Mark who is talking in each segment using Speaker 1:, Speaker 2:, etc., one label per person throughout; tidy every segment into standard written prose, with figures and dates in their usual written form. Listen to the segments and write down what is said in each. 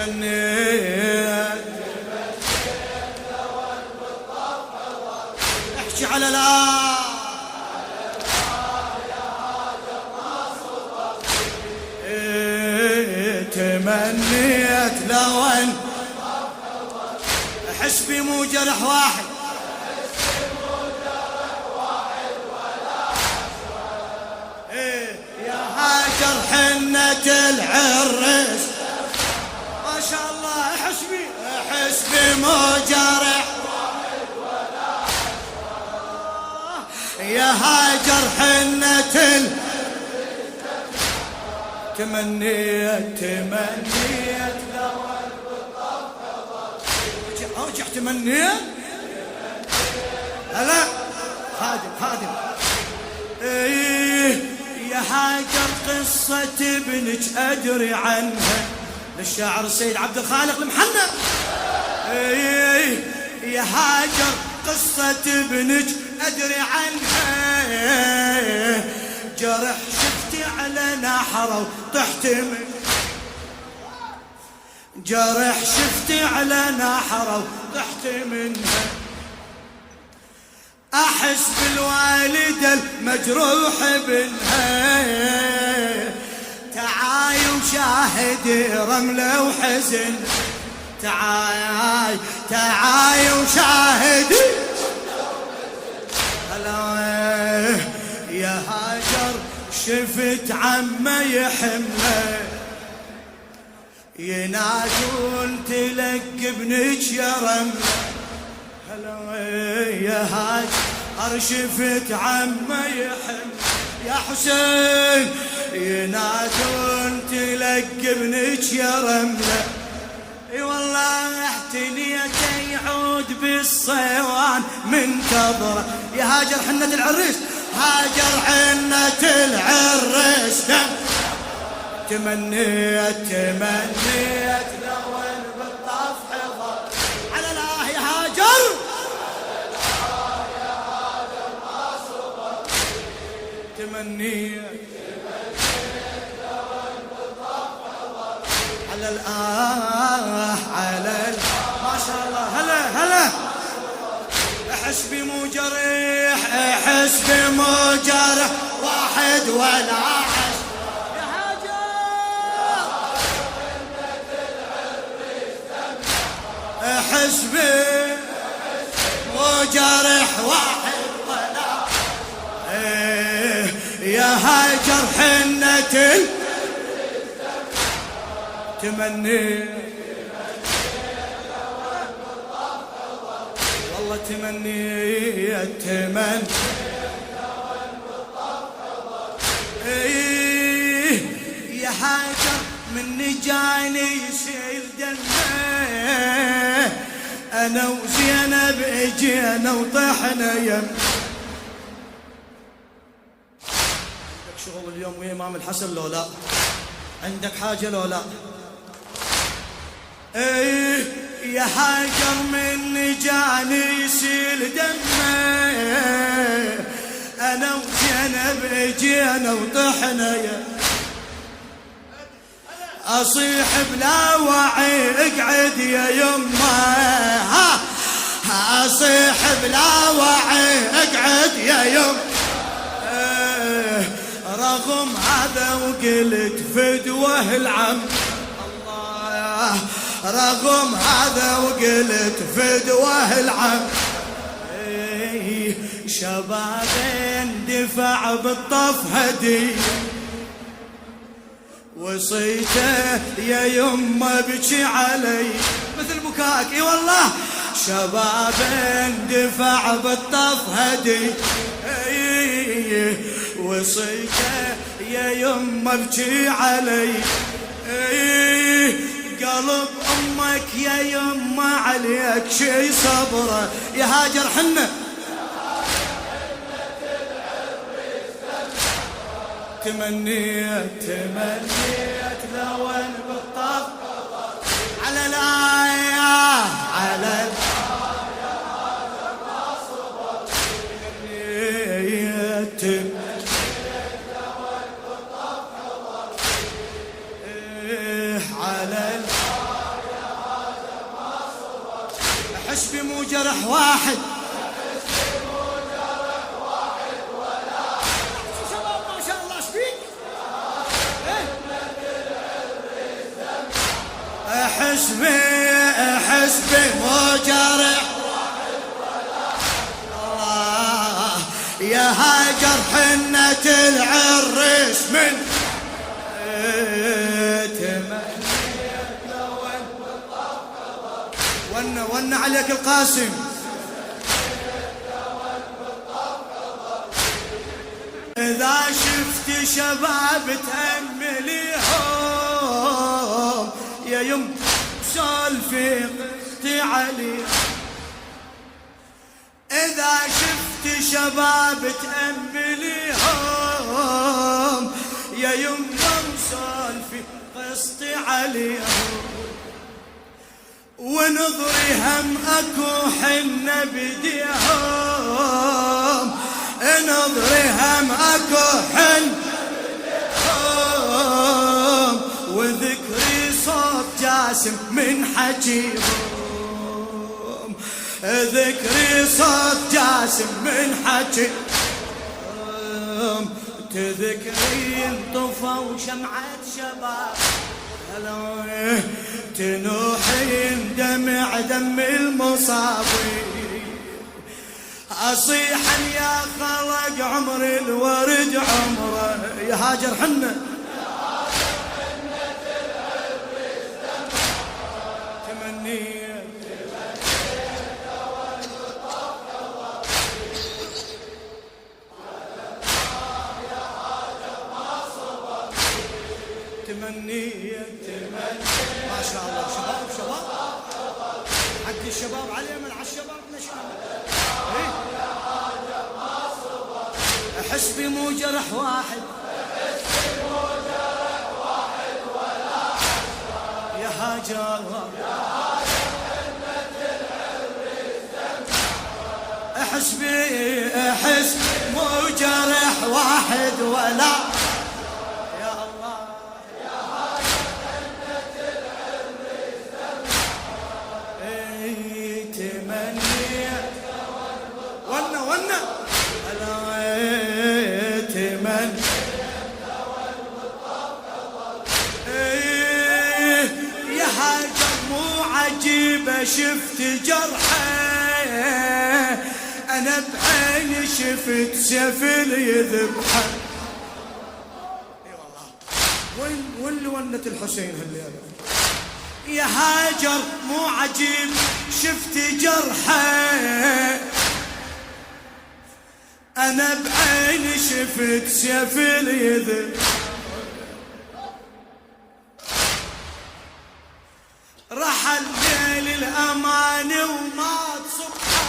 Speaker 1: تمنيت احكي على لا تمنيت لو ان احس بي مو جرح واحد يا هاجر حنة العرس ما شاء الله احس بي مو جرح يا هاجر حنة تمنيت لو ارجع تمنيت هلا خادم يا هاجر قصة ابنك ادري عنها للشاعر السيد عبد الخالق المحنى يا هاجر قصة ابنك ادري عنها جرح شفتي على نحره وطحت من جرح شفتي على نحره وطحت منها احس بالوالدة المجروح بنها تعاي وشاهدي رملة وحزن تعاي وشاهدي هلا يا هاجر شفت عمه يحمله ينادون تلك ابنك يا رمله هلا يا هاجر شفت عمه يحمله يا حسين ينادون تلك ابنك يا رمله اي والله احتنيت يعود بالصيوان منتظره يا هاجر حنة العريس هاجر حنة العريس تمنيت لو ان بالطف حضر على الله يا هاجر ما صبر تمنيت لو ان بالطف حضر على ما شاء الله هلا احس بي مو جريح احس بي مو جرح واحد ولا عش يا هاجر احس بي مو جرح واحد ولا يا هاجر حنة تمنيت والله تمنيت يا هاجر مني جاني يسيل دمه انا وزينب اجينا وطحنا يم عندك شغل اليوم ويا امام الحسن لو لا عندك حاجه لو لا يا هاجر مني جاني يسيل دمه انا وزينب اجينا وطحنا يا اصيح بلا وعي اقعد يا يمه اصيح بلا وعي اقعد يا يمه رغم هذا وقلت فدوه العم الله رغم هذا وقلت فدوه العم شبابين دفع بالطف هدي وصيته يا يمه بكي علي مثل بكاك اي والله شبابين دفع بالطف هدي وصيته يا يمه بكي علي قلب امك يا يمه عليك شي صبره يا هاجر حنه تمنيت لو ان بالطف على الايه على حسبي مو جرح واحد شباب ما شاء الله شبيك حسبي مو جرح يا هاجر حنة العرس من ون عليك القاسم إذا شفت شباب تأمليهم يا يم سولفي قلتي عليهم إذا شفت شباب تأمليهم يا يمهم سولفي قصتي عليهم ونظري هم أكو حنة بديهم نظري هم أكو حنة بديهم وذكري صوت جاسم من حجيهم ذكري صوت جاسم من حجيهم تذكري انطفوا شمعة شباب تنوحين دمع دم المصابين أصيحا يا خلق عمر الورد عمره يا هاجر حنة تمنيت ما شاء الله شباب حق الشباب عليه من على الشباب نشام حسبي مو جرح واحد يا هاجر حسبي مو جرح واحد ولا شفت جرحه أنا بعيني شفت سفل يذبحه اي والله وين اللي ونت الحسين هالليلة يا هاجر مو عجيب شفت جرحه أنا بعيني شفت سفل يذبحه رحل ليل الأمان ومات صبحه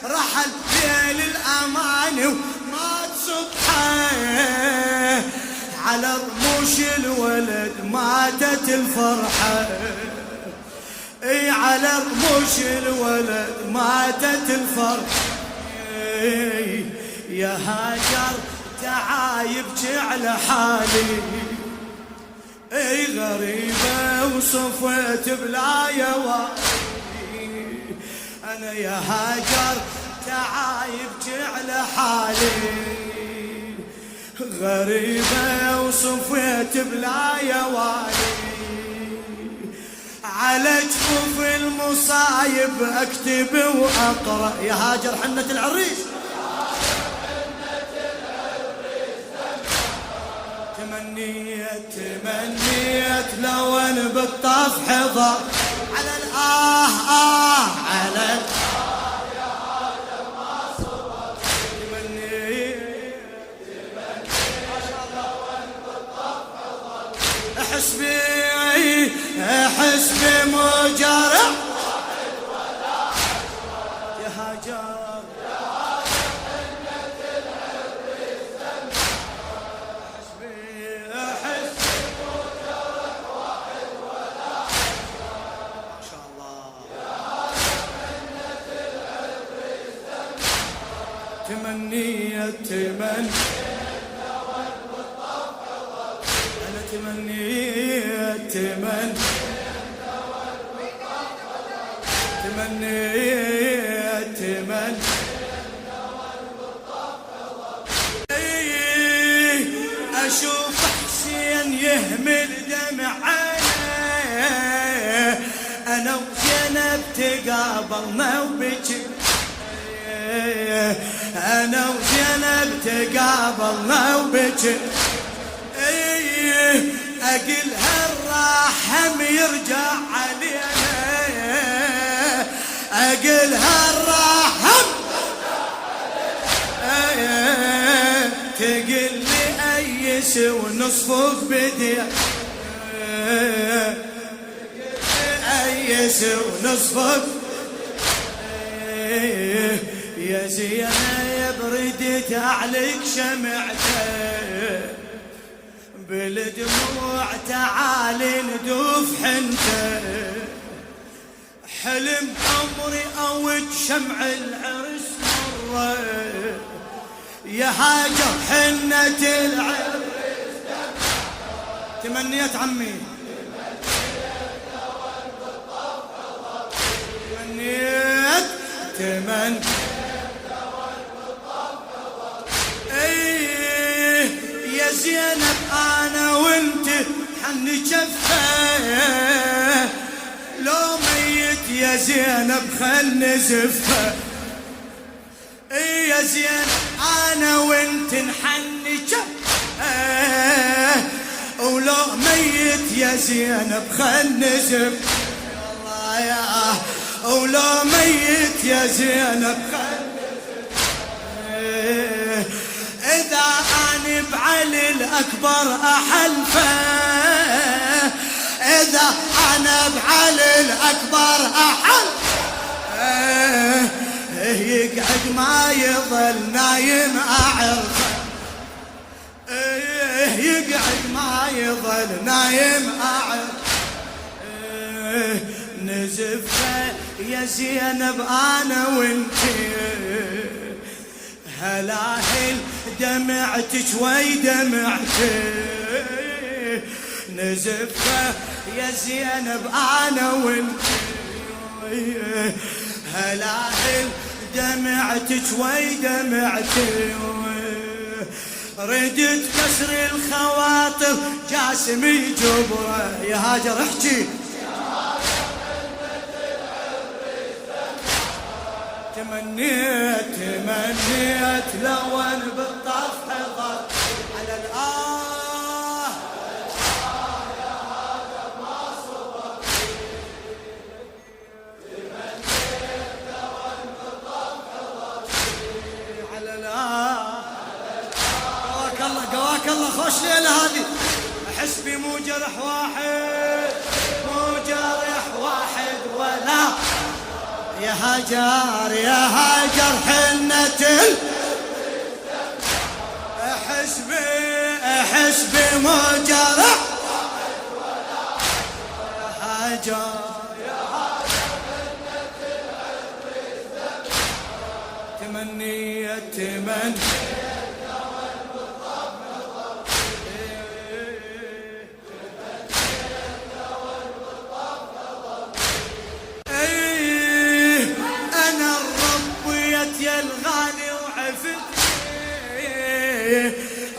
Speaker 1: رحل ليل الأمان ومات صبحه على رموش الولد ماتت الفرحة اي على رموش الولد ماتت الفرحة يا هاجر تعايبك على حالي اي غريبة وصفيت بلا يوالي انا يا هاجر تعايبك على حالي غريبة وصفيت بلا يوالي على جفوف المصايب اكتب واقرا يا هاجر حنة العريس تمنيت لو ان بالطف حضر على على يا هاجر ما صبر تمنيت ما شاء الله لو ان بالطف حضر حسبي مو جرح يا هاجر تمنيت أنا تمنيت تمنيت اشوف حسين يهمل دمعه، انا وزينب تقابلنا وبكي، انا وزينب تقابلنا وبكي، اقلها الرحم يرجع علينا، اقلها الرحم تقل لي ايس ونصفك بدي، ايس ونصفك يا زينب ردت عليك شمعتك بالدموع، تعال ندوف حنتك، حلم عمري اوج شمع العرس مرة، يا هاجر حنة العرس تمنيت عمي، تمنيت يا زينب انا وانت حن جفه، لو ميت يا زينب خل نزفه، يا زينب انا وانت نحن جفه، ولو ميت يا زينب خل نزف، الله يا ولو ميت يا زينب خل نزف، إذا أنا بعلي الأكبر أحلفه، إذا أنا بعلي الأكبر أحلفه، يقعد ما يظل نايم أعرفه، يقعد ما يظل نايم أعرفه، نزفه يا زينب أنا وانتي، هلاهل دمعتك وي دمعتك، نزفه يا زينب انا وانتي، هلاهل دمعتك وي دمعتك، ردت كسر الخواطر جاسم جبره، يا هاجر احكي تمنيت لو ان بالطف حضر على الآه يا هذا ما صبر، تمنيت لو ان بالطف حضر على الآه، قواك الله خوش ليلة هذه، احس بي مو جرح واحد، مو جرح واحد ولا يا هاجر يا هاجر حنة احس بمو جرح يا هاجر يا هاجر حنة تمنيت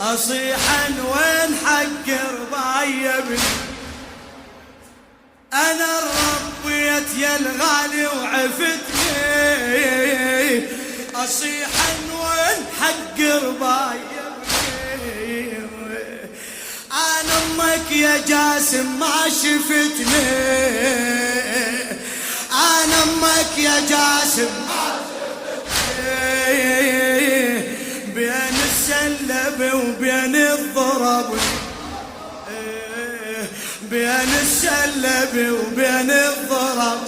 Speaker 1: أصيحا وين حق رباي ابني، أنا ربيت يا الغالي وعفتني، أصيحا وين حق رباي ابني، أنا أمك يا جاسم ما شفتني، أنا أمك يا جاسم ما شفتني، بين السلب وبين الضرب، بين السلب وبين الضرب،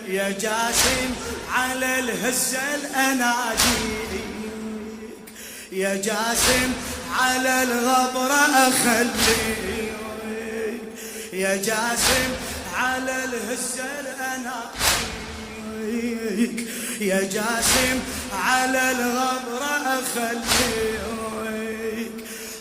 Speaker 1: يا جاسم على الهزة الأناديك، يا جاسم على الغبرة أخليك، يا جاسم على الهزة الأناديك، يا جاسم على الغبرة أخليك،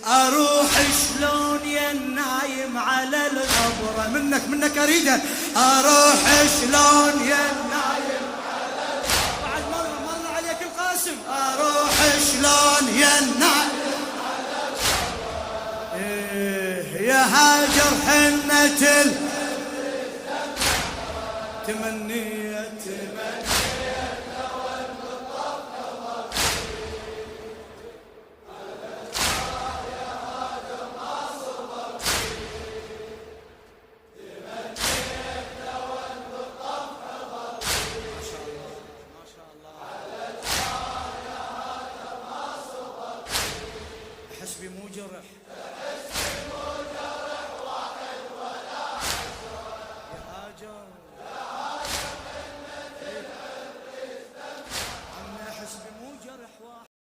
Speaker 1: أروح شلون يا النايم النايم على الغبرة. منك اريدها. اروح شلون يا النايم على الغبرة. بعد مر عليك القاسم. اروح شلون يا النايم على الغبرة. يا هاجر حنة تمنيت حسبي مو جرح.